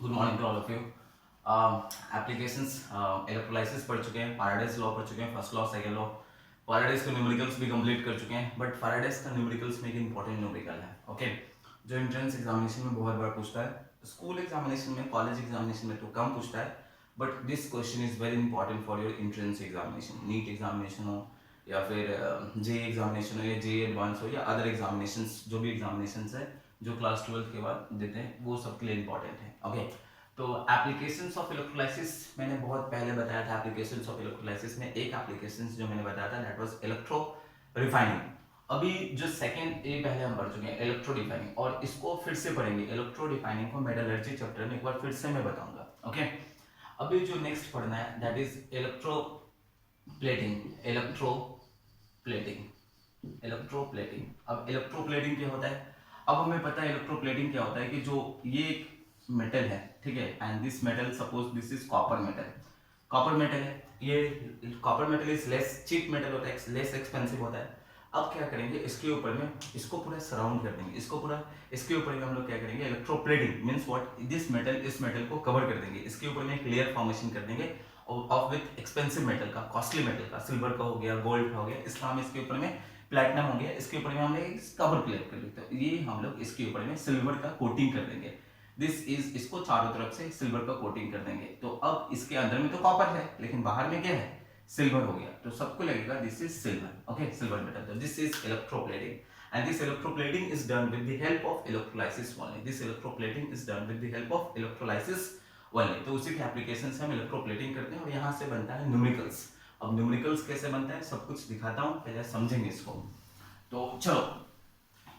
Good morning to all of you. Applications electrolysis पढ़ चुके हैं, फैराडेज लॉ पढ़ चुके हैं, first law second law, Faraday's के न्यूमेरिकल्स भी कंप्लीट कर चुके हैं। बट फैराडेज का न्यूमेरिकल्स में एक इंपॉर्टेंट न्यूमेरिकल है, ओके, जो एंट्रेंस एग्जामिनेशन में बहुत बार पूछता है, स्कूल एग्जामिनेशन में, कॉलेज एग्जामिनेशन में तो कम पूछता है, but this question is very important for your entrance examination. NEET examination हो या फिर जे एग्जामिनेशन हो या जे एडवांस हो या अदर एग्जामिनेशन, जो भी एग्जामिनेशन है जो क्लास 12 के बाद देते हैं, वो सबके लिए इंपॉर्टेंट है, ओके। तो एप्लीकेशंस ऑफ इलेक्ट्रोलाइसिस मैंने बहुत पहले बताया था। एप्लीकेशंस ऑफ इलेक्ट्रोलाइसिस में एक एप्लीकेशंस जो मैंने बताया था दैट वाज इलेक्ट्रो रिफाइनिंग। अभी जो सेकंड ए पहले हम पढ़ चुके हैं इलेक्ट्रो डिफाइनिंग, और इसको फिर से पढ़ेंगे। इलेक्ट्रो डिफाइनिंग को मेटलर्जी चैप्टर में एक बार फिर से मैं बताऊंगा, ओके। अभी जो नेक्स्ट पढ़ना है that is electro plating. Electroplating. अब इलेक्ट्रोप्लेटिंग क्या होता है? अब हमें पता है इलेक्ट्रोप्लेटिंग क्या होता है कि जो ये एक मेटल है, ठीक है, and this metal, suppose this is copper metal. Copper metal है, ये copper metal is less cheap metal होता है, लेस एक्सपेंसिव होता है। अब क्या करेंगे, इसके ऊपर में इसको पूरा सराउंड कर देंगे, इसको पूरा, इसके ऊपर में हम लोग क्या करेंगे, electroplating means what, this metal, इस मेटल को कवर कर देंगे, इसके ऊपर में एक लेयर फॉर्मेशन कर देंगे ऑफ विथ एक्सपेंसिव मेटल का, कॉस्टली मेटल का, सिल्वर का हो गया, गोल्ड का हो गया, इसका हम इसके ऊपर में प्लैटिनम हो गया, इसके ऊपर में हम कवर प्लेट कर लेते हैं, ये हम लोग इसके ऊपर में सिल्वर का कोटिंग कर देंगे। दिस इज, इसको चारों तरफ से सिल्वर का कोटिंग कर देंगे। तो अब इसके अंदर में तो कॉपर है, लेकिन बाहर में क्या है, सिल्वर हो गया, तो सबको लगेगा this is silver, okay, silver metal. तो this is electroplating, and this electroplating is done with the help of electrolysis only. This electroplating is done with the help of electrolysis only. तो उसी के application से हम electroplating करते हैं और यहाँ से बनता है न्यूमेरिकल्स। अब न्यूमेरिकल्स कैसे बनता है सब कुछ दिखाता हूँ, पहले समझेंगे इसको। तो चलो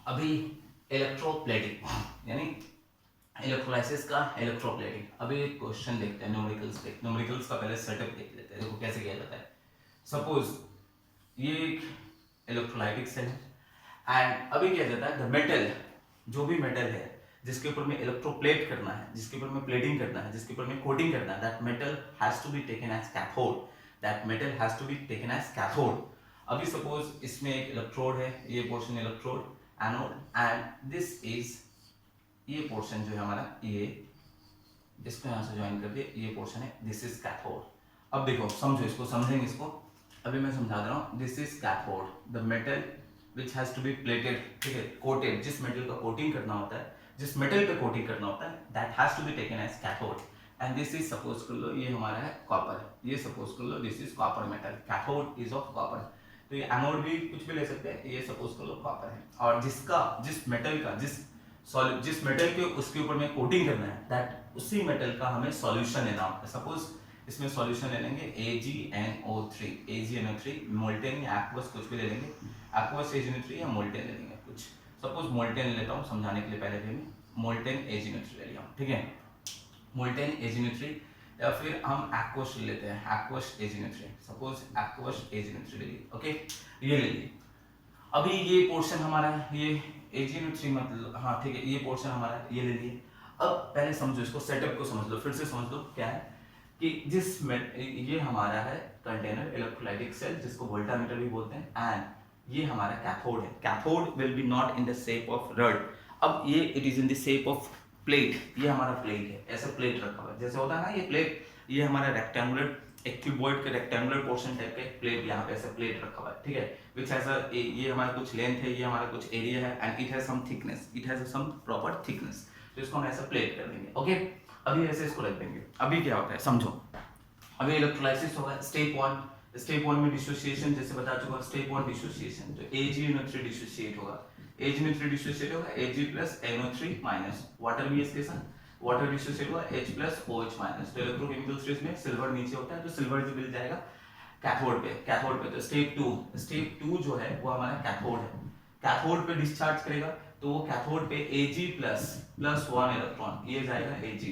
अभी इलेक्ट्रोप्लेटिंग यानी इलेक्ट्रोलाइसिस का इलेक्ट्रोप्लेटिंग। अभी एक क्वेश्चन देखते हैं न्यूमेरिकल्स पे। न्यूमेरिकल्स का पहले सेटअप देख लेते हैं, देखो कैसे किया जाता है। सपोज ये एक इलेक्ट्रोलाइटिक सेल है एंड अभी क्या जाता है, द मेटल, जो भी मेटल है जिसके ऊपर में इलेक्ट्रोप्लेट करना है, जिसके ऊपर में प्लेटिंग करना है, जिसके ऊपर में कोटिंग करना है, that metal has to be taken as cathode, that metal has to be taken as cathode. अभी सपोज इसमें एक इलेक्ट्रोड है, ये portion electrode, anode, and this is, ये पोर्शन जो है हमारा, ये इसको यहाँ से ज्वाइन कर दिए, ये पोर्शन है, दिस इज कैथोड। अब देखो समझो इसको, समझेंगे इसको, अभी मैं समझा दे रहा हूँ। This is cathode, the metal which has to be plated, ठीक है, कोटेड, जिस मेटल का कोटिंग करना होता है, जिस मेटल पे कोटिंग करना होता है, that has to be taken as cathode, and this is suppose कर लो ये हमारा है कॉपर, ये सपोज कर लो this is copper metal, cathode is of copper. तो ये एनोड भी कुछ भी ले सकते हैं, ये सपोज कर लो कॉपर है, और जिसका, जिस मेटल का, जिस मेटल के उसके ऊपर में कोटिंग करना है, दैट उसी मेटल का हमें सॉल्यूशन लेना होता है। सपोज इसमें सॉल्यूशन ले लेंगे AgNO3, AgNO3 मोल्टेन या एक्वस कुछ भी ले लेंगे, एक्वस AgNO3 या मोल्टेन ले लेंगे कुछ। सपोज मोल्टेन ले लेता हूँ समझाने के लिए, पहले भी मोल्टेन AgNO3 ले लिया, ठीक है, मोल्टेन AgNO3, या फिर हम एक्वस ले लेते हैं, aqueous AgNO3, suppose aqueous AgNO3 ले लिए, ओके, ये ले लिए। अभी ये पोर्शन हमारा है, ये AgNO3 मतलब, हाँ ठीक है, ये पोर्शन हमारा है, ये ले लिए। अब पहले समझो इसको, सेटअप को समझ लो, फिर से समझ लो क्या है कि जिस ये हमारा है कंटेनर, इलेक्ट्रोलाइटिक सेल, जिसको वोल्टामीटर भी बोलते हैं, एंड ये हमारा कैथोड है। Cathode will be not in the shape of rod, अब ये it is in the shape of plate, ये हमारा प्लेट है, ऐसा प्लेट रखा हुआ है, जैसे होता है ना ये प्लेट, ये हमारा रेक्टेंगुलर, एक क्यूबॉइड के रेक्टेंगुलर पोर्शन टाइप का प्लेट, यहाँ पे ऐसा प्लेट रखा हुआ है, ठीक है, विच हैज अ, ये हमारा कुछ लेंथ है, ये हमारा कुछ एरिया है, and it has some thickness, it has some proper thickness, तो इसको हम ऐसा प्लेट कर देंगे, ओके। अभी ऐसे इसको रख देंगे। अभी क्या होता है समझो, अभी इलेक्ट्रोलाइसिस होगा, स्टेप वन में डिसोसिएशन, जैसे बता चुका, स्टेप 1 डिसोसिएशन, तो AgNO3 डिसोसिएट होगा, AgNO3 डिसोसिएट होगा, Ag plus NO3 minus, water भी इसके साथ, वाटर डिसोसिएट हुआ, H प्लस OH माइनस, तो इलेक्ट्रोकेमिकल स्टेज में सिल्वर नीचे होता है, तो सिल्वर जो मिल जाएगा कैथोड पे, तो स्टेप 2 जो है वो हमारा कैथोड है, कैथोड पे डिस्चार्ज करेगा, तो वो कैथोड पे Ag प्लस 1 इलेक्ट्रॉन, ये जाएगा Ag,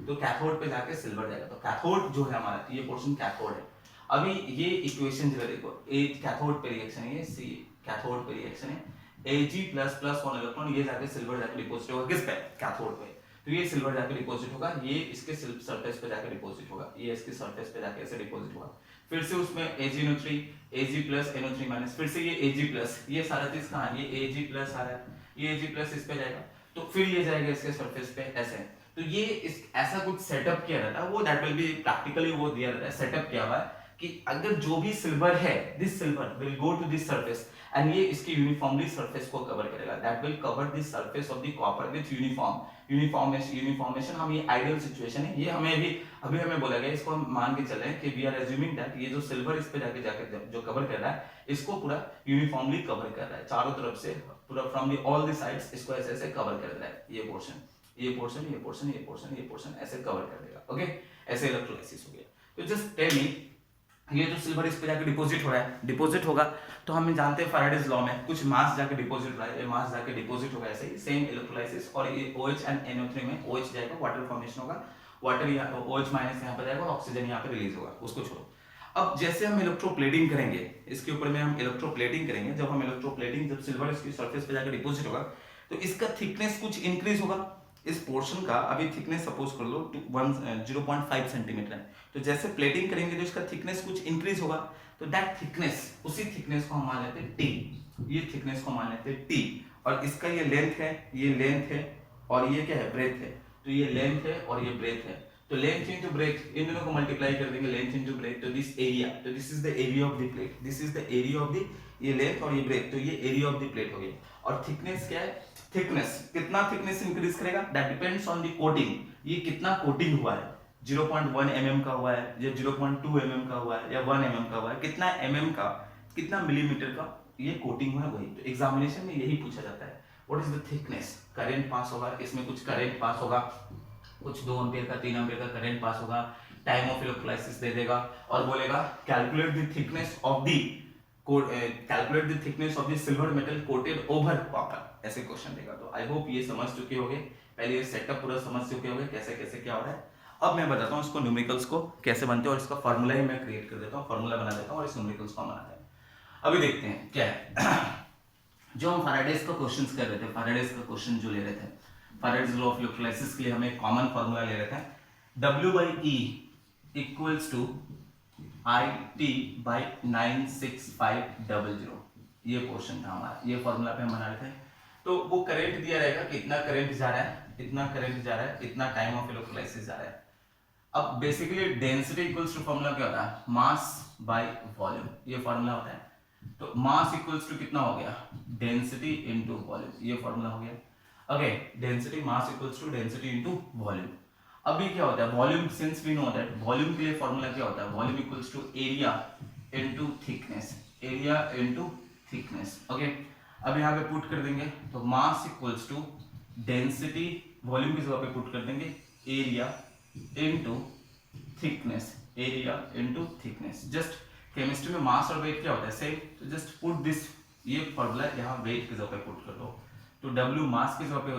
तो कैथोड पे जाके सिल्वर जाएगा, तो कैथोड जो है हमारा, ये पोर्शन कैथोड है। अभी ये इक्वेशन जो है देखो, A कैथोड पे रिएक्शन है, ये C कैथोड पे रिएक्शन है, Ag प्लस 1 इलेक्ट्रॉन, ये जाके सिल्वर जाके डिपॉजिट होगा किस पे, कैथोड पे, तो ये सिल्वर जाके डिपॉजिट होगा, ये इसके सरफेस पे जाके डिपॉजिट होगा, ये इसके सरफेस पे जाके ऐसे डिपॉजिट होगा। फिर से उसमें AgNO3 Ag plus NO3 minus, फिर से ये Ag प्लस, ये सारा चीज कहाँ, ये Ag प्लस आ रहा है, ये Ag प्लस इस पे जाएगा, तो फिर ये जाएगा इसके सरफेस पे ऐसे। तो ये इस ऐसा कुछ सेटअप किया रहता है, वो दैट विल बी प्रैक्टिकली वो दिया रहता है, सेटअप किया हुआ है कि अगर जो भी सिल्वर है, this silver will go to this surface and ये इसकी यूनिफॉर्मली सरफेस को कवर करेगा, that will cover this surface of the copper with uniformation. हम ये आइडियल सिचुएशन है, ये हमें अभी हमें बोला गया, इसको हम मान के चल रहे हैं कि वी आर एज्यूमिंग दैट ये जो सिल्वर इस पे जाके जो कवर कर रहा है, इसको पूरा यूनिफॉर्मली कवर कर रहा है, चारों तरफ से पूरा from the all the sides इसको ऐसे ऐसे कवर कर रहा है, ये पोर्शन ये पोर्शन ये पोर्शन ये पोर्शन ये पोर्शन ऐसे कवर कर देगा। ओके, ऐसे इलेक्ट्रोलाइसिस हो गया। तो जस्ट टेल मी, ये जो सिल्वर इस पे जाके डिपॉजिट हो रहा है, डिपॉजिट होगा तो हम जानते हैं फैराडेज लॉ में कुछ मास जाके डिपॉजिट हो रहा है, ये मास जाके डिपॉजिट होगा, ऐसे ही सेम इलेक्ट्रोलाइसिस। और ये OH एंड NO3 में OH जाएगा, वाटर फॉर्मेशन होगा, वाटर यहाँ OH माइनस यहाँ पर जाएगा और ऑक्सीजन यहाँ पे रिलीज होगा, उसको छोड़ो। अब जैसे हम इलेक्ट्रोप्लेटिंग करेंगे, इसके ऊपर में हम इलेक्ट्रोप्लेटिंग करेंगे, जब हम इलेक्ट्रोप्लेटिंग जब सिल्वर इसकी सरफेस पे जाकर डिपॉजिट होगा तो इसका थिकनेस कुछ इंक्रीज होगा, इस पोर्शन का अभी थिकनेस सपोज कर लो 0.5 सेंटीमीटर है, तो जैसे प्लेटिंग करेंगे तो इसका थिकनेस कुछ इंक्रीज होगा, तो दैट थिकनेस, उसी थिकनेस को हम मान लेते हैं T, ये थिकनेस को मान लेते हैं T, और इसका ये लेंथ है, ये लेंथ है, और ये क्या है, ब्रेथ है, तो ये लेंथ है और ये ब्रेथ है, तो लेंथ इनटू ब्रेथ, इन दोनों को मल्टीप्लाई कर देंगे, लेंथ इनटू ब्रेथ, तो दिस एरिया, तो this is the area of the plate, this is the area of the, ये लेंथ और ये ब्रेथ, तो ये एरिया ऑफ द प्लेट हो गया। और थिकनेस क्या है, थिकनेस कितना थिकनेस इंक्रीज करेगा, that depends on the coating, ये कितना कोटिंग हुआ है, 0.1 mm का हुआ है या 0.2 mm का हुआ है या 1 mm का हुआ है, कितना mm का, कितना मिलीमीटर का ये कोटिंग हुआ है, वही। तो एग्जामिनेशन में यही पूछा जाता है, what is the thickness, current pass होगा, इसमें कुछ करंट पास होगा, कुछ 2 एम्पीयर का 3 एम्पीयर का करंट पास होगा, टाइम ऑफ इलेक्ट्रोलाइसिस दे देगा और बोलेगा calculate the thickness of the calculate the thickness of the silver metal coated over copper, ऐसे क्वेश्चन देगा। तो आई होप ये समझ चुके होंगे, पहले ये सेटअप पूरा समझ चुके होंगे कैसे कैसे क्या हो रहा है। अब मैं बताता हूँ इसको न्यूमेरिकल्स को कैसे बनते हैं और इसका फॉर्मूला ही मैं क्रिएट कर देता हूँ, फॉर्मूला बना देता हूँ और इस न्यूमेरिकल्स को बनाते हैं। अभी देखते हैं क्या है जो हम फैराडेज का क्वेश्चन कर रहे थे, फैराडेज का क्वेश्चन जो ले रहे थे, फैराडेज लॉ ऑफ इलेक्ट्रोलाइसिस के लिए हमें कॉमन फॉर्मूला ले रहे थे, W/E इक्वल्स टू IT/96500, ये क्वेश्चन था हमारा, ये फॉर्मूला पे हम बना रहे थे। तो वो करंट दिया रहेगा कि इतना करंट जा रहा है, इतना करंट जा रहा है, इतना टाइम ऑफ इलेक्ट्रोलाइसिस जा रहा है। अब basically density equals to formula क्या होता है, मास बाय वॉल्यूम, ये फॉर्मूला होता है। तो मास इक्वल्स टू कितना हो गया, डेंसिटी इनटू वॉल्यूम, ये फॉर्मूला हो गया। Okay, density mass equals to density into volume. अभी क्या होता है, volume since we know that volume के लिए फॉर्मूला क्या होता है, volume equals to area into thickness, area into thickness. Okay, अब यहाँ पे पुट कर देंगे तो mass equals to density, volume की जगह पे पुट कर देंगे area into thickness, area into thickness. Just chemistry में मास और वेट क्या होता है सेम, तो जस्ट पुट दिस, ये फॉर्मूला यहाँ वेट की जगह पे पुट कर दो, तो W मास की जगह पे,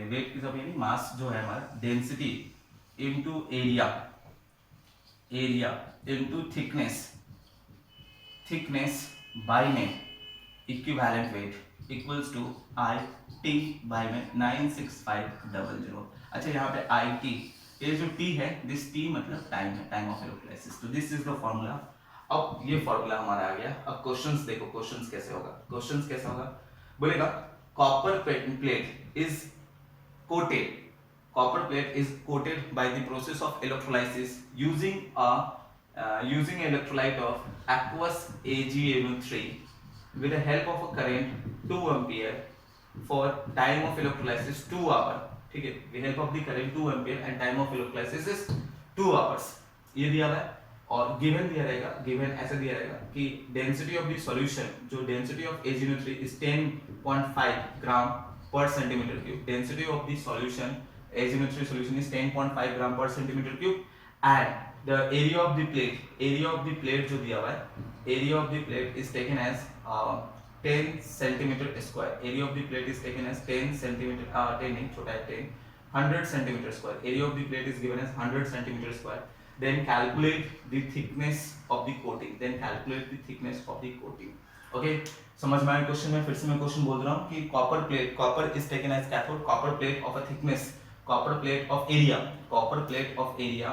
वेट की जगह पे यानी मास जो है हमारा density into area, area into thickness, thickness by में equivalent weight equals to IT/96500। अच्छा, यहाँ पे IT, ये जो T है, दिस T मतलब टाइम है, टाइम ऑफ इलेक्ट्रोलाइसिस, तो दिस इज द फॉर्मूला। अब ये फॉर्मूला हमारा आ गया। अब क्वेश्चंस देखो, क्वेश्चंस कैसे होगा, क्वेश्चंस कैसे होगा, बोलेगा copper plate is coated, copper plate is coated by the process of electrolysis using an electrolyte of aqueous AgNO3 with the help of a current 2 ampere for time of electrolysis 2 hour, ठीक है, with help of the current 2 ampere and time of electrolysis is 2 hours, ये दिया हुआ है। और given दिया रहेगा, given ऐसे दिया रहेगा कि डेंसिटी ऑफ द सॉल्यूशन, जो डेंसिटी ऑफ AgNO3 is 10.5 ग्राम पर centimetre cube, density of the solution AgNO3 solution is 10.5 gram per centimeter cube and the area of the plate जो दिया हुआ है, area of the plate is taken as 10 centimeter square, area of the plate is taken as 10 centimeter, 10 नहीं, छोटा है 10, 100 centimeter square, area of the plate is given as 100 centimeter square, then calculate the thickness of the coating, then calculate the thickness of the coating। okay, समझ में आया question में? फिर से मैं क्वेश्चन बोल रहा हूँ कि copper plate, copper is taken as cathode, copper plate of a thickness, copper plate of area, copper plate of area,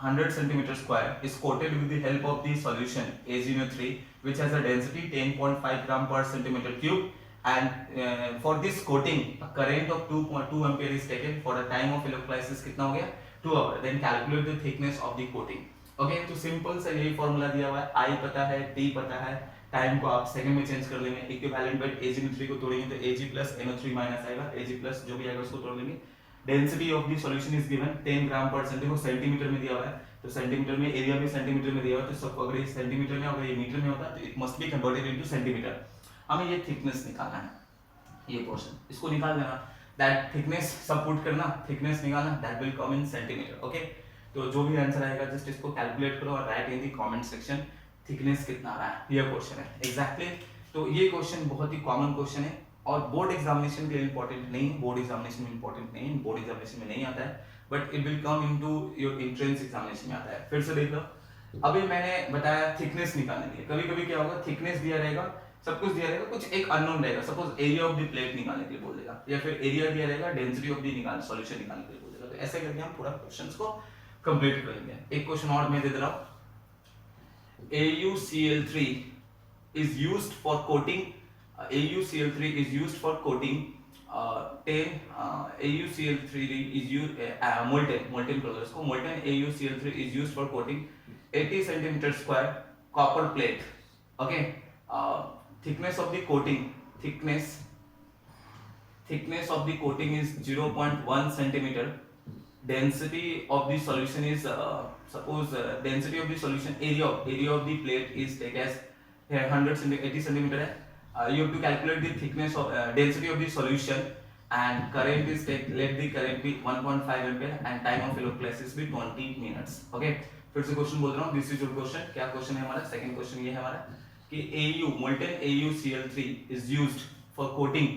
100 centimeter square is coated with the help of the solution AgNO3 which has a density 10.5 gram per centimeter cube and for this coating a current of 2.2 ampere is taken for a time of electrolysis कितना हो गया 2 hour then calculate the thickness of the coating okay तो simple सा यही formula दिया हुआ है आई पता है टी पता है टाइम को आप सेकंड में चेंज कर लेंगे इक्विवेलेंट बाय AgNO3 को तोड़ेंगे तो Ag plus NO3 माइनस आएगा Ag plus जो भी आएगा उसको तोड़ लेंगे density of the solution is given 10 ग्राम पर सेंटीमीटर को सेंटीमीटर में दिया हुआ है तो सेंटीमीटर में एरिया भी सेंटीमीटर में दिया हुआ है तो सबको अगर ये सेंटीमीटर में अगर ये मीटर में होता तो it must be converted into centimetre हमें ये थिकनेस निकालना है ये पोर्शन इसको निकाल देना दैट थिकनेस सब पुट करना थिकनेस निकालना that will come in centimetre okay तो जो भी आंसर आएगा जस्ट इसको कैलकुलेट करो और right in the comment section thickness कितना आ रहा है ये क्वेश्चन है एग्जैक्टली तो ये क्वेश्चन बहुत ही कॉमन क्वेश्चन है और बोर्ड एग्जामिनेशन के लिए इंपॉर्टेंट नहीं है बोर्ड एग्जामिनेशन में इंपॉर्टेंट नहीं है बोर्ड एग्जामिनेशन में नहीं आता है but it will come into your entrance examination में आता है फिर से देख लो अभी मैंने बताया थिकनेस निकालने के लिए कभी कभी क्या होगा थिकनेस दिया रहेगा सब कुछ दिया रहेगा कुछ एक अननोन रहेगा suppose area of the plate निकालने के लिए बोल देगा या फिर एरिया दिया रहेगा डेंसिटी ऑफ द निकाल सॉल्यूशन निकालने के लिए बोल देगा तो ऐसे करके हम पूरा क्वेश्चंस को कंप्लीट करेंगे एक क्वेश्चन और मैं दे दे रहा हूं AuCl3 is used for coating AuCl3 is used for coating 10 AuCl3 is used molten colors को molten AuCl3 is used for coating 80 centimeter square copper plate okay thickness of the coating thickness of the coating is 0.1 centimeter density of the solution is suppose density of the solution area of the plate is take as 80 centimeter you have to calculate the thickness of density of the solution and current is take let the current be 1.5 ampere and time of electrolysis be 20 minutes okay फिर से question बोल रहा हूँ this is your question क्या question है हमारा second question ये है हमारा कि AU molten AuCl3 is used for coating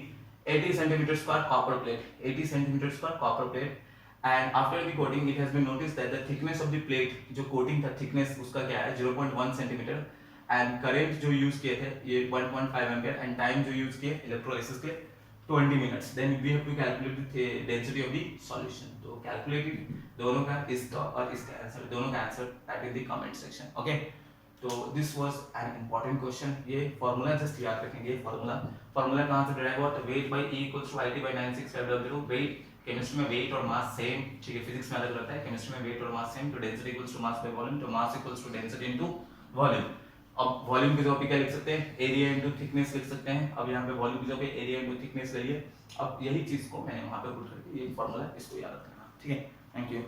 80 centimeter square copper plate 80 centimeter square copper plate and after the coating it has been noticed that the thickness of the plate जो coating था thickness उसका क्या है 0.1 centimeter and current जो use किए थे ये 1.5 ampere and time जो यूज किए electrolysis के 20 minutes then we have to calculate the density of the solution तो calculate it दोनों का इसका और इसका आंसर दोनों का answer type in the comment section okay तो this was an important question ये फार्मूला जस्ट याद रखेंगे फार्मूला कहां से डिराइव हुआ तो weight by E equals to IT by 96500 weight chemistry में वेट और मास सेम ठीक है फिजिक्स में अलग रहता है केमिस्ट्री में वेट और मास सेम तो density equals to mass by volume तो mass equals to density into volume अब वॉल्यूम की जगह पे क्या लिख सकते हैं एरिया इनटू थिकनेस लिख सकते हैं अब यहां पे वॉल्यूम की जगह पे एरिया इनटू थिकनेस ले लिए अब यही चीज को मैंने वहां पे पुट करके ये फार्मूला इसको याद रखना ठीक है थैंक यू